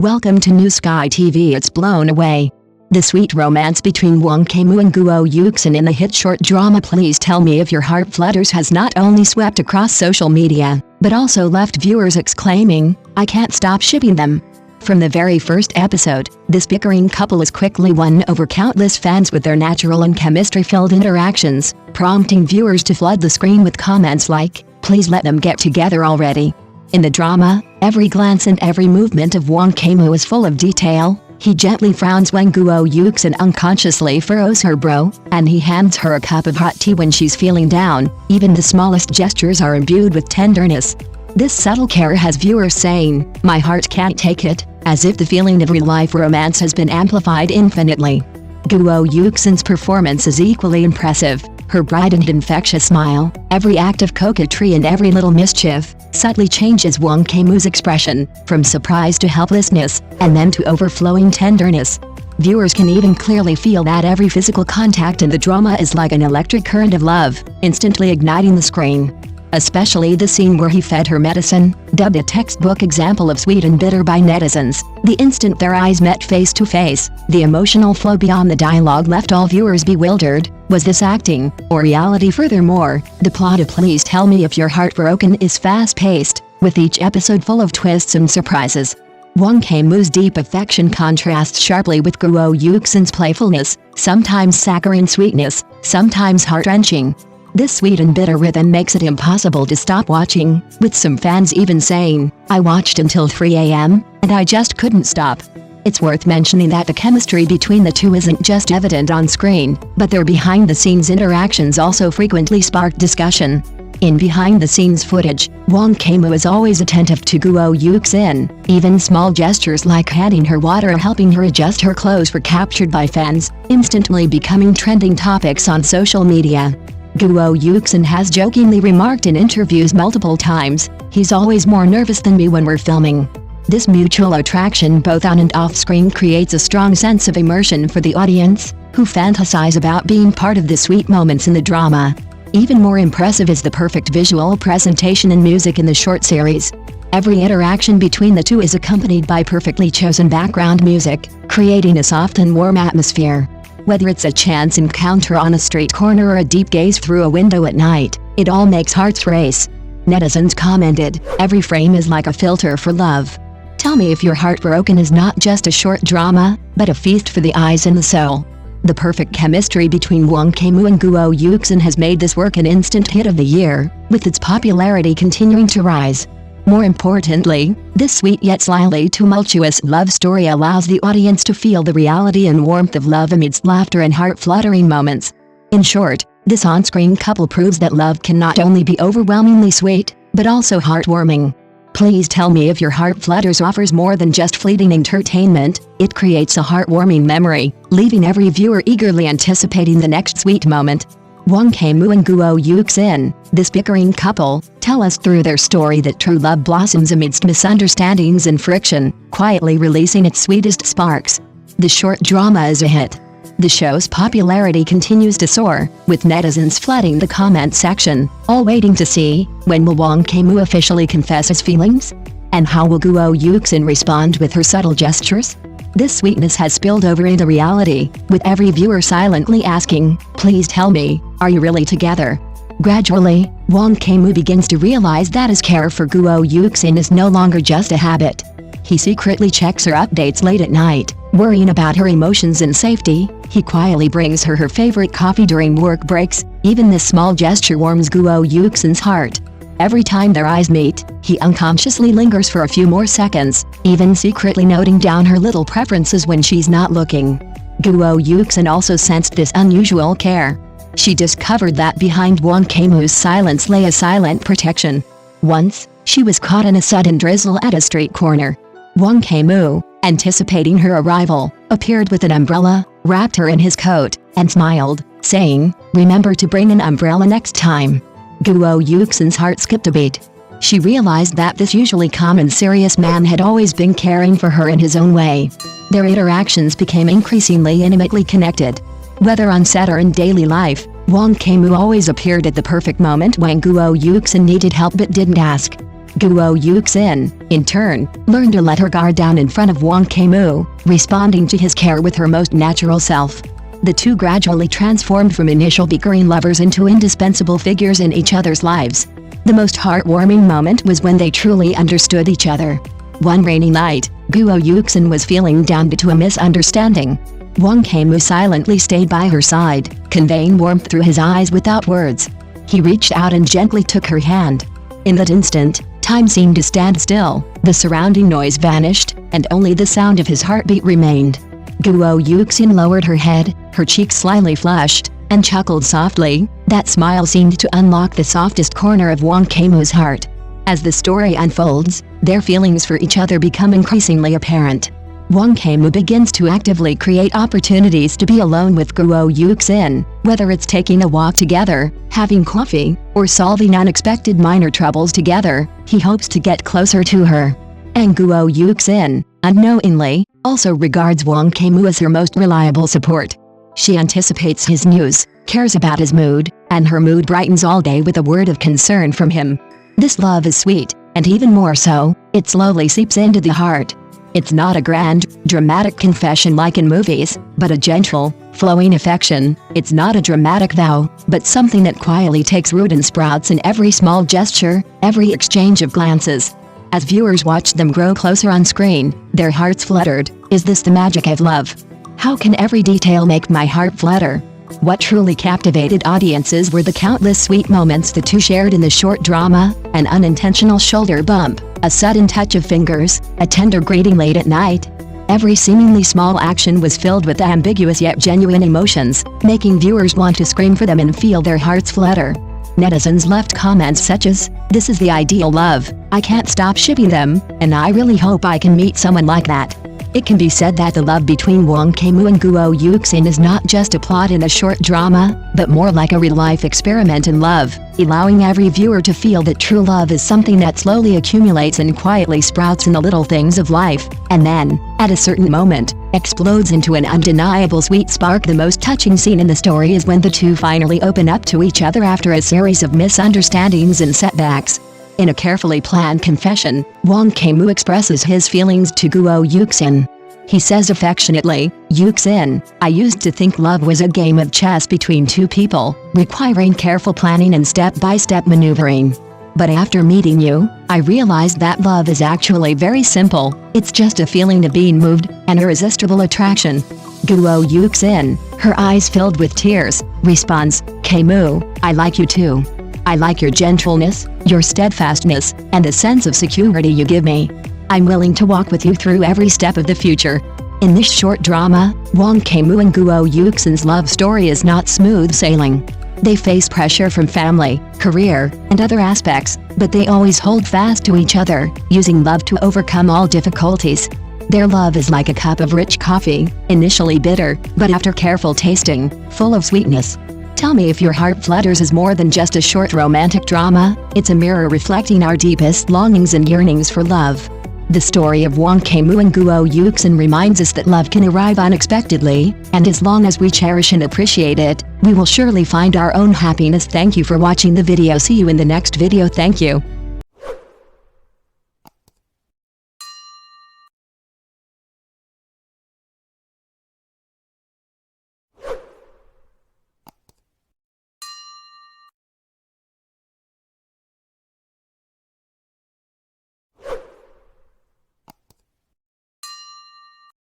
Welcome to New Sky TV. It's blown away. The sweet romance between Wang Kaimu and Guo Yuxin in the hit short drama Please Tell Me If Your Heart Flutters has not only swept across social media, but also left viewers exclaiming, "I can't stop shipping them." From the very first episode, this bickering couple is quickly won over countless fans with their natural and chemistry-filled interactions, prompting viewers to flood the screen with comments like, "Please let them get together already." In the drama, every glance and every movement of Wang Kaimu is full of detail. He gently frowns when Guo Yuxin unconsciously furrows her brow, and he hands her a cup of hot tea when she's feeling down. Even the smallest gestures are imbued with tenderness. This subtle care has viewers saying, "My heart can't take it," as if the feeling of real-life romance has been amplified infinitely. Guo Yuxin's performance is equally impressive. Her bright and infectious smile, every act of coquetry and every little mischief, subtly changes Wang Kaimu's expression, from surprise to helplessness, and then to overflowing tenderness. Viewers can even clearly feel that every physical contact in the drama is like an electric current of love, instantly igniting the screen. Especially the scene where he fed her medicine, dubbed a textbook example of sweet and bitter by netizens. The instant their eyes met face to face, the emotional flow beyond the dialogue left all viewers bewildered. Was this acting, or reality? Furthermore, the plot of Please Tell Me If Your Heart Broken is fast-paced, with each episode full of twists and surprises. Wang Kaimu's deep affection contrasts sharply with Guo Yuxin's playfulness, sometimes saccharine sweetness, sometimes heart-wrenching. This sweet and bitter rhythm makes it impossible to stop watching, with some fans even saying, "I watched until 3 a.m., and I just couldn't stop." It's worth mentioning that the chemistry between the two isn't just evident on screen, but their behind-the-scenes interactions also frequently spark discussion. In behind-the-scenes footage, Wang Kaimu is always attentive to Guo Yuxin. Even small gestures like handing her water or helping her adjust her clothes were captured by fans, instantly becoming trending topics on social media. Guo Yuxin has jokingly remarked in interviews multiple times, "He's always more nervous than me when we're filming." This mutual attraction both on and off screen creates a strong sense of immersion for the audience, who fantasize about being part of the sweet moments in the drama. Even more impressive is the perfect visual presentation and music in the short series. Every interaction between the two is accompanied by perfectly chosen background music, creating a soft and warm atmosphere. Whether it's a chance encounter on a street corner or a deep gaze through a window at night, it all makes hearts race. Netizens commented, "Every frame is like a filter for love." Tell Me If Your Heart Broken is not just a short drama, but a feast for the eyes and the soul. The perfect chemistry between Wang Kaimu and Guo Yuxin has made this work an instant hit of the year, with its popularity continuing to rise. More importantly, this sweet yet slyly tumultuous love story allows the audience to feel the reality and warmth of love amidst laughter and heart-fluttering moments. In short, this on-screen couple proves that love can not only be overwhelmingly sweet, but also heartwarming. Please Tell Me If Your Heart Flutters offers more than just fleeting entertainment. It creates a heartwarming memory, leaving every viewer eagerly anticipating the next sweet moment. Wang Kaimu and Guo Yuxin, this bickering couple, tell us through their story that true love blossoms amidst misunderstandings and friction, quietly releasing its sweetest sparks. The short drama is a hit. The show's popularity continues to soar, with netizens flooding the comment section, all waiting to see, when will Wang Kaimu officially confess his feelings? And how will Guo Yuxin respond with her subtle gestures? This sweetness has spilled over into reality, with every viewer silently asking, "Please tell me, are you really together?" Gradually, Wang Kaimu begins to realize that his care for Guo Yuxin is no longer just a habit. He secretly checks her updates late at night, worrying about her emotions and safety. He quietly brings her favorite coffee during work breaks. Even this small gesture warms Guo Yuxin's heart. Every time their eyes meet, he unconsciously lingers for a few more seconds, even secretly noting down her little preferences when she's not looking. Guo Yuxin also sensed this unusual care. She discovered that behind Wang Kaimu's silence lay a silent protection. Once, she was caught in a sudden drizzle at a street corner. Wang Kaimu, anticipating her arrival, appeared with an umbrella, wrapped her in his coat, and smiled, saying, "Remember to bring an umbrella next time." Guo Yuxin's heart skipped a beat. She realized that this usually calm and serious man had always been caring for her in his own way. Their interactions became increasingly intimately connected. Whether on set or in daily life, Wang Kaimu always appeared at the perfect moment when Guo Yuxin needed help but didn't ask. Guo Yuxin, in turn, learned to let her guard down in front of Wang Kaimu, responding to his care with her most natural self. The two gradually transformed from initial bickering lovers into indispensable figures in each other's lives. The most heartwarming moment was when they truly understood each other. One rainy night, Guo Yuxin was feeling down due to a misunderstanding. Wang Kaimu silently stayed by her side, conveying warmth through his eyes without words. He reached out and gently took her hand. In that instant, time seemed to stand still, the surrounding noise vanished, and only the sound of his heartbeat remained. Guo Yuxin lowered her head, her cheeks slightly flushed, and chuckled softly. That smile seemed to unlock the softest corner of Wang Kaimu's heart. As the story unfolds, their feelings for each other become increasingly apparent. Wang Kaimu begins to actively create opportunities to be alone with Guo Yuxin, whether it's taking a walk together, having coffee, or solving unexpected minor troubles together. He hopes to get closer to her. And Guo Yuxin, unknowingly, also regards Wang Kaimu as her most reliable support. She anticipates his news, cares about his mood, and her mood brightens all day with a word of concern from him. This love is sweet, and even more so, it slowly seeps into the heart. It's not a grand, dramatic confession like in movies, but a gentle, flowing affection. It's not a dramatic vow, but something that quietly takes root and sprouts in every small gesture, every exchange of glances. As viewers watched them grow closer on screen, their hearts fluttered. Is this the magic of love? How can every detail make my heart flutter? What truly captivated audiences were the countless sweet moments the two shared in the short drama: an unintentional shoulder bump, a sudden touch of fingers, a tender greeting late at night. Every seemingly small action was filled with ambiguous yet genuine emotions, making viewers want to scream for them and feel their hearts flutter. Netizens left comments such as, "This is the ideal love, I can't stop shipping them, and I really hope I can meet someone like that." It can be said that the love between Wang Kaimu and Guo Yuxin is not just a plot in a short drama, but more like a real-life experiment in love, allowing every viewer to feel that true love is something that slowly accumulates and quietly sprouts in the little things of life, and then, at a certain moment, explodes into an undeniable sweet spark. The most touching scene in the story is when the two finally open up to each other after a series of misunderstandings and setbacks. In a carefully planned confession, Wang Kaimu expresses his feelings to Guo Yuxin. He says affectionately, "Yuxin, I used to think love was a game of chess between two people, requiring careful planning and step-by-step maneuvering. But after meeting you, I realized that love is actually very simple. It's just a feeling of being moved, an irresistible attraction." Guo Yuxin, her eyes filled with tears, responds, "Kaimu, I like you too. I like your gentleness, your steadfastness, and the sense of security you give me. I'm willing to walk with you through every step of the future." In this short drama, Wang Kaimu and Guo Yuxin's love story is not smooth sailing. They face pressure from family, career, and other aspects, but they always hold fast to each other, using love to overcome all difficulties. Their love is like a cup of rich coffee, initially bitter, but after careful tasting, full of sweetness. Tell me if your heart flutters is more than just a short romantic drama. It's a mirror reflecting our deepest longings and yearnings for love. The story of Wang Kaimu and Guo Yuxin reminds us that love can arrive unexpectedly, and as long as we cherish and appreciate it, we will surely find our own happiness. Thank you for watching the video. See you in the next video. Thank you.